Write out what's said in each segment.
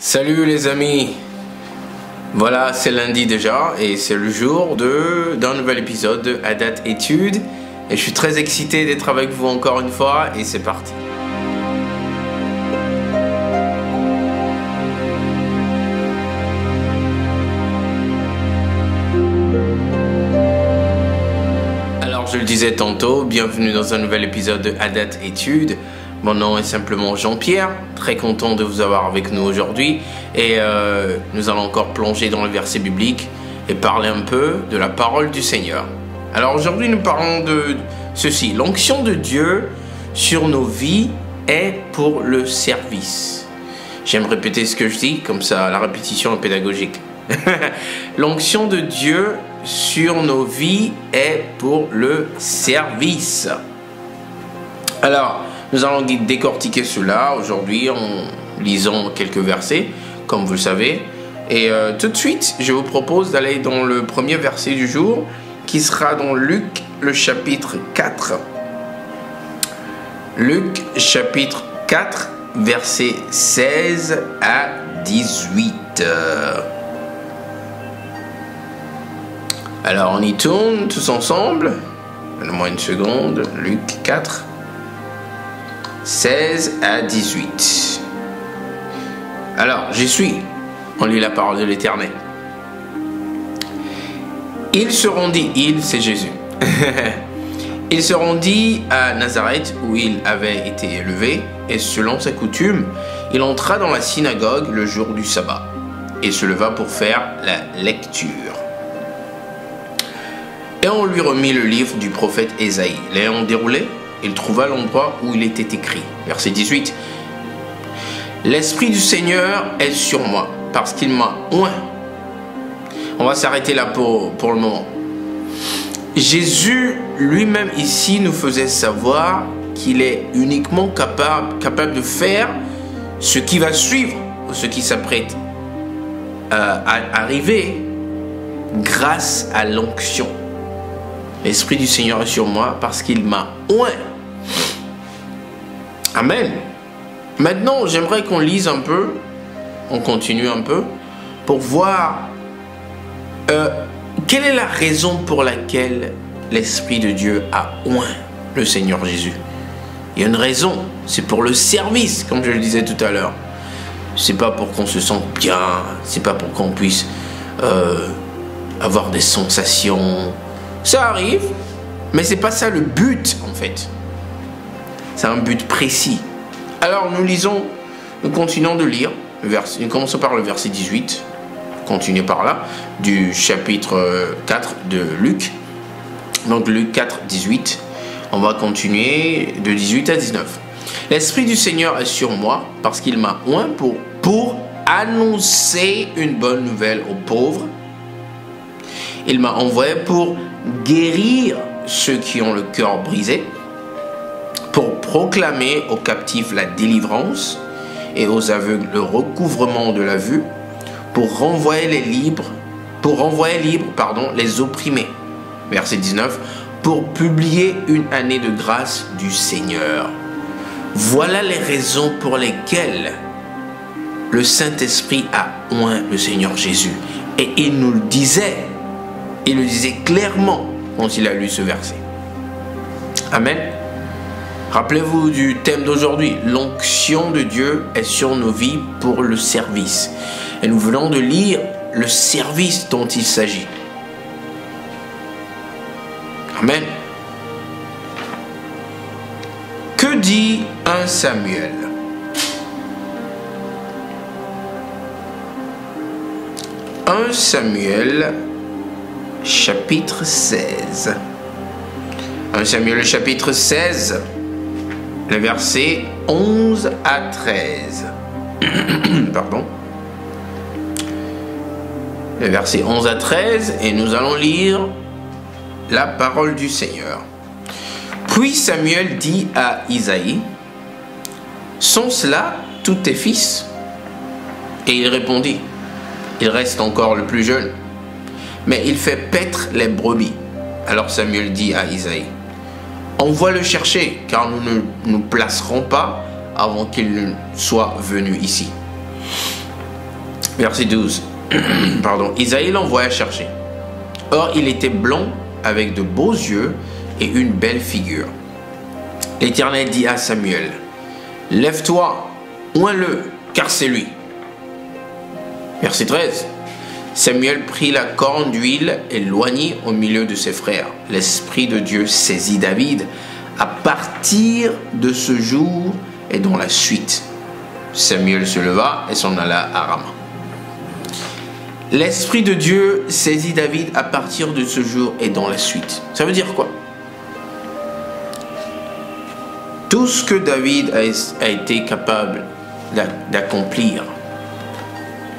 Salut les amis, voilà c'est lundi déjà et c'est le jour d'un nouvel épisode de Adat Études et je suis très excité d'être avec vous encore une fois et c'est parti. Alors je le disais tantôt, bienvenue dans un nouvel épisode de Adat Études. Mon nom est simplement Jean-Pierre, très content de vous avoir avec nous aujourd'hui et nous allons encore plonger dans le verset biblique et parler un peu de la parole du Seigneur. Alors aujourd'hui nous parlons de ceci, l'onction de Dieu sur nos vies est pour le service. J'aime répéter ce que je dis, comme ça la répétition est pédagogique. L'onction de Dieu sur nos vies est pour le service. Alors, nous allons décortiquer cela aujourd'hui en lisant quelques versets, comme vous le savez. Et tout de suite, je vous propose d'aller dans le premier verset du jour, qui sera dans Luc, le chapitre 4. Luc, chapitre 4, versets 16 à 18. Alors, on y tourne tous ensemble. Donnez-moi une seconde. Luc 4. 16 à 18. Alors, j'y suis. On lit la parole de l'Éternel. Ils se rendit, c'est Jésus. Ils se rendit à Nazareth où il avait été élevé, et selon sa coutume, il entra dans la synagogue le jour du sabbat, et se leva pour faire la lecture. Et on lui remit le livre du prophète Ésaïe. L'ayant déroulé, il trouva l'endroit où il était écrit. Verset 18. L'Esprit du Seigneur est sur moi, parce qu'il m'a oint. On va s'arrêter là pour le moment. Jésus lui-même ici nous faisait savoir qu'il est uniquement capable de faire ce qui va suivre, ou ce qui s'apprête à arriver, grâce à l'onction. L'Esprit du Seigneur est sur moi, parce qu'il m'a oint. Amen. Maintenant, j'aimerais qu'on lise un peu, on continue un peu, pour voir quelle est la raison pour laquelle l'Esprit de Dieu a oint le Seigneur Jésus. Il y a une raison, c'est pour le service, comme je le disais tout à l'heure. C'est pas pour qu'on se sente bien, c'est pas pour qu'on puisse avoir des sensations. Ça arrive, mais c'est pas ça le but en fait. C'est un but précis. Alors nous continuons de lire. Nous commençons par le verset 18. Continuez par là. Du chapitre 4 de Luc. Donc Luc 4, 18. On va continuer de 18 à 19. L'Esprit du Seigneur est sur moi parce qu'il m'a oint pour annoncer une bonne nouvelle aux pauvres. Il m'a envoyé pour guérir ceux qui ont le cœur brisé, pour proclamer aux captifs la délivrance et aux aveugles le recouvrement de la vue, pour renvoyer libres les opprimés. Verset 19, pour publier une année de grâce du Seigneur. Voilà les raisons pour lesquelles le Saint-Esprit a oint le Seigneur Jésus. Et il le disait clairement quand il a lu ce verset. Amen. Rappelez-vous du thème d'aujourd'hui, l'onction de Dieu est sur nos vies pour le service. Et nous venons de lire le service dont il s'agit. Amen. Que dit 1 Samuel ? 1 Samuel, chapitre 16. 1 Samuel, chapitre 16. Le verset 11 à 13. Pardon. Le verset 11 à 13, et nous allons lire la parole du Seigneur. Puis Samuel dit à Isaïe, « Sont cela tous tes fils ?» Et il répondit, « Il reste encore le plus jeune, mais il fait paître les brebis. » Alors Samuel dit à Isaïe, « Envoie le chercher, car nous ne nous placerons pas avant qu'il ne soit venu ici. » Verset 12. Pardon. Isaïe l'envoya chercher. Or, il était blond, avec de beaux yeux et une belle figure. L'Éternel dit à Samuel, « Lève-toi, oins-le, car c'est lui. » Verset 13. Samuel prit la corne d'huile et l'oignit au milieu de ses frères. L'Esprit de Dieu saisit David à partir de ce jour et dans la suite. Samuel se leva et s'en alla à Rama. L'Esprit de Dieu saisit David à partir de ce jour et dans la suite. Ça veut dire quoi? Tout ce que David a été capable d'accomplir,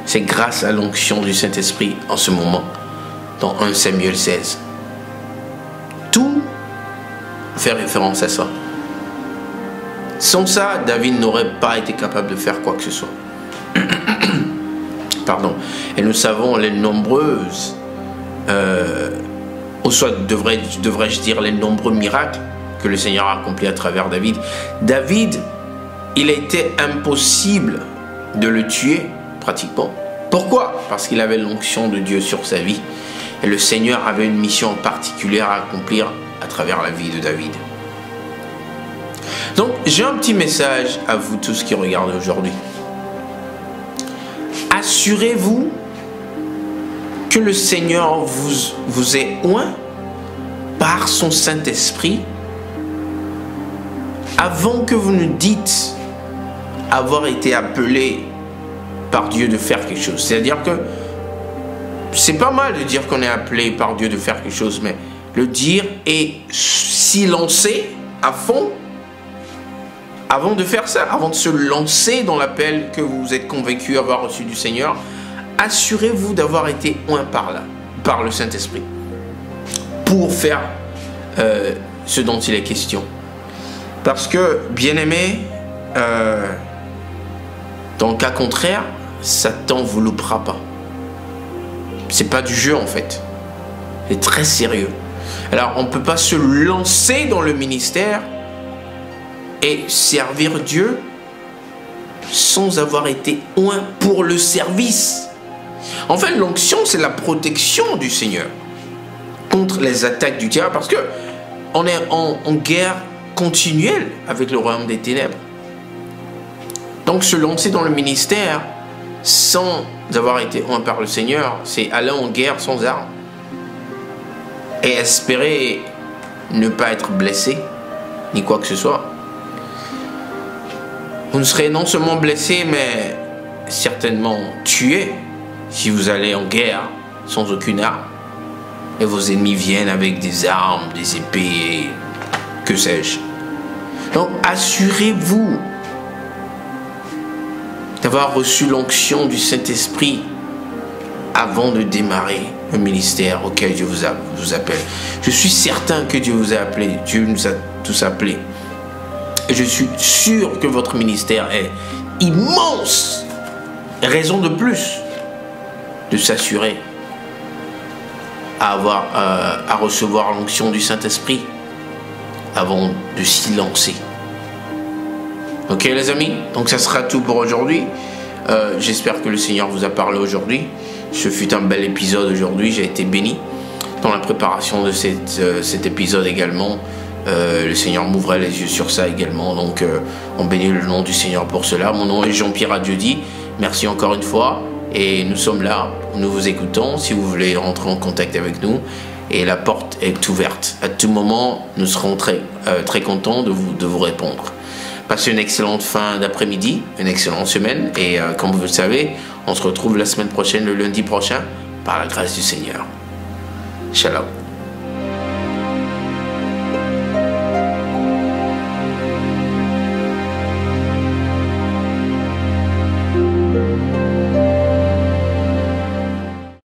c'est grâce à l'onction du Saint-Esprit en ce moment, dans 1 Samuel 16. Tout fait référence à ça. Sans ça, David n'aurait pas été capable de faire quoi que ce soit. Pardon. Et nous savons les nombreuses, ou soit devrais-je dire les nombreux miracles que le Seigneur a accomplis à travers David. David, il a été impossible de le tuer, pratiquement. Pourquoi? Parce qu'il avait l'onction de Dieu sur sa vie. Et le Seigneur avait une mission particulière à accomplir à travers la vie de David. Donc, j'ai un petit message à vous tous qui regardez aujourd'hui. Assurez-vous que le Seigneur vous ait oint par son Saint-Esprit avant que vous ne dites avoir été appelé par Dieu de faire quelque chose. C'est-à-dire que c'est pas mal de dire qu'on est appelé par Dieu de faire quelque chose, mais le dire et s'y lancer à fond avant de faire ça, avant de se lancer dans l'appel que vous êtes convaincu avoir reçu du Seigneur, assurez-vous d'avoir été oint par le Saint-Esprit pour faire ce dont il est question. Parce que, bien-aimé, dans le cas contraire, Satan ne vous loupera pas. C'est pas du jeu en fait. C'est très sérieux. Alors on ne peut pas se lancer dans le ministère et servir Dieu sans avoir été oint pour le service. En fait, l'onction, c'est la protection du Seigneur contre les attaques du diable, parce que on est en guerre continuelle avec le royaume des ténèbres. Donc se lancer dans le ministère sans avoir été oint par le Seigneur, c'est aller en guerre sans armes et espérer ne pas être blessé ni quoi que ce soit. Vous ne serez non seulement blessé, mais certainement tué si vous allez en guerre sans aucune arme et vos ennemis viennent avec des armes, des épées, que sais-je. Donc assurez-vous d'avoir reçu l'onction du Saint-Esprit avant de démarrer le ministère auquel Dieu vous appelle. Je suis certain que Dieu vous a appelé, Dieu nous a tous appelés. Et je suis sûr que votre ministère est immense. Raison de plus de s'assurer à recevoir l'onction du Saint-Esprit avant de s'y lancer. Ok les amis, donc ça sera tout pour aujourd'hui. J'espère que le Seigneur vous a parlé aujourd'hui. Ce fut un bel épisode aujourd'hui, j'ai été béni dans la préparation de cet épisode également. Le Seigneur m'ouvrait les yeux sur ça également, donc on bénit le nom du Seigneur pour cela. Mon nom est Jean-Pierre Adiodi, merci encore une fois et nous sommes là, nous vous écoutons si vous voulez rentrer en contact avec nous et la porte est ouverte. À tout moment, nous serons très contents de vous répondre. Passez une excellente fin d'après-midi, une excellente semaine et comme vous le savez, on se retrouve la semaine prochaine, le lundi prochain, par la grâce du Seigneur. Shalom.